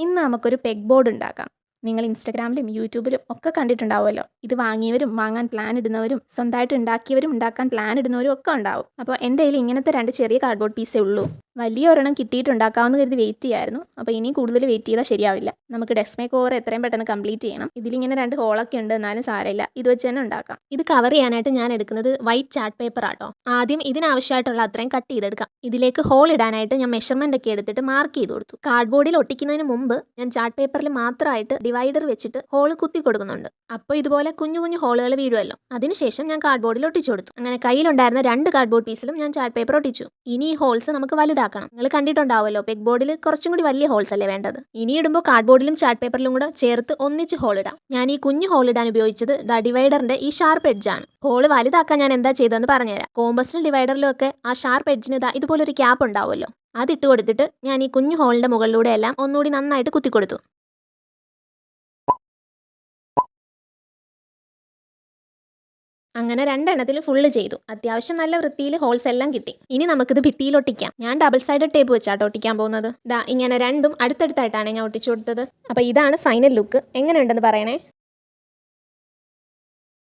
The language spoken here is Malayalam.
ഇന്ന് നമുക്കൊരു പെഗ് ബോർഡ് ഉണ്ടാക്കാം. നിങ്ങൾ ഇൻസ്റ്റഗ്രാമിലും യൂട്യൂബിലും ഒക്കെ കണ്ടിട്ടുണ്ടാവുമല്ലോ. ഇത് വാങ്ങിയവരും വാങ്ങാൻ പ്ലാൻ ഇടുന്നവരും സ്വന്തമായിട്ട് ഉണ്ടാക്കിയവരും ഉണ്ടാക്കാൻ പ്ലാൻ ഇടുന്നവരും ഒക്കെ ഉണ്ടാവും. അപ്പോൾ എൻ്റെ കയ്യിൽ ഇങ്ങനത്തെ 2 ചെറിയ കാർഡ്ബോർഡ് പീസേ ഉള്ളൂ. വലിയ ഒരെണ്ണം കിട്ടിയിട്ടുണ്ടാക്കാമെന്ന് കരുതി വെയിറ്റ് ചെയ്യായിരുന്നു. അപ്പോൾ ഇനിയും കൂടുതൽ വെയിറ്റ് ചെയ്താൽ ശരിയാവില്ല. നമുക്ക് ഡെസ്ക് മേക്ക് ഓവർ എത്രയും പെട്ടെന്ന് കംപ്ലീറ്റ് ചെയ്യണം. ഇതിലിങ്ങനെ 2 ഹോളൊക്കെ ഉണ്ട്, എന്നാലും സാരമില്ല. ഇത് വെച്ച് തന്നെ ഉണ്ടാക്കാം. ഇത് കവർ ചെയ്യാനായിട്ട് ഞാൻ എടുക്കുന്നത് വൈറ്റ് ചാർട്ട് പേപ്പർ ആട്ടോ. ആദ്യം ഇതിനാവശ്യമായിട്ടുള്ള അത്രയും കട്ട് ചെയ്തെടുക്കാം. ഇതിലേക്ക് ഹോൾ ഇടാനായിട്ട് ഞാൻ മെഷർമെന്റ് ഒക്കെ എടുത്തിട്ട് മാർക്ക് ചെയ്ത് കൊടുത്തു. കാർഡ്ബോർഡിൽ ഒട്ടിക്കുന്നതിന് മുമ്പ് ഞാൻ ചാർട്ട് പേപ്പറിൽ മാത്രമായിട്ട് ഡിവൈഡർ വെച്ചിട്ട് ഹോൾ കുത്തി കൊടുക്കുന്നുണ്ട്. അപ്പോൾ ഇതുപോലെ കുഞ്ഞു കുഞ്ഞു ഹോളുകൾ വീഴുമല്ലോ. അതിനുശേഷം ഞാൻ കാർഡ്ബോർഡിൽ ഒട്ടിച്ചു കൊടുത്തു. അങ്ങനെ കയ്യിലുണ്ടായിരുന്ന 2 കാർഡ്ബോർഡ് പീസിലും ഞാൻ ചാർട്ട് പേപ്പർ ഒട്ടിച്ചു. ഇനി ഈ ഹോൾസ് നമുക്ക് വലുതാക്കണം. നിങ്ങൾ കണ്ടിട്ടുണ്ടാവുമല്ലോ, പെഗ് ബോർഡിൽ കുറച്ചും കൂടി വലിയ ഹോൾസ് അല്ലേ വേണ്ടത്. ഇനി ഇടുമ്പോൾ കാർഡ്ബോർഡിലും ചാർട്ട് പേപ്പറിലും കൂടെ ചേർത്ത് ഒന്നിച്ച് ഹോൾ ഇടാം. ഞാൻ ഈ കുഞ്ഞു ഹോൾ ഇടാൻ ഉപയോഗിച്ചത് ഡിവൈഡറിന്റെ ഈ ഷാർപ്പ് എഡ്ജ് ആണ്. ഹോൾ വലുതാക്കാൻ ഞാൻ എന്താ ചെയ്തതെന്ന് പറഞ്ഞുതരാം. കോമ്പസിലും ഡിവൈഡറിലും ഒക്കെ ആ ഷാർപ്പ് എഡ്ജിന് ഇതുപോലൊരു ക്യാപ്പ് ഉണ്ടാവുമല്ലോ, അതിട്ട് കൊടുത്തിട്ട് ഞാൻ ഈ കുഞ്ഞു ഹോളിന്റെ മുകളിലൂടെ എല്ലാം ഒന്നുകൂടി നന്നായിട്ട് കുത്തിക്കൊടുത്തു. അങ്ങനെ 2 എണ്ണത്തിൽ ഫുള്ള് ചെയ്തു. അത്യാവശ്യം നല്ല വൃത്തിയിൽ ഹോൾസ് എല്ലാം കിട്ടി. ഇനി നമുക്കിത് ഭിത്തിയിൽ ഒട്ടിക്കാം. ഞാൻ ഡബിൾ സൈഡഡ് ടേപ്പ് വെച്ചാട്ടോ ഒട്ടിക്കാൻ പോകുന്നത്. ഇങ്ങനെ രണ്ടും അടുത്തടുത്തായിട്ടാണ് ഞാൻ ഒട്ടിച്ചു കൊടുത്തത്. അപ്പോൾ ഇതാണ് ഫൈനൽ ലുക്ക്. എങ്ങനെയുണ്ടെന്ന് പറയണേ.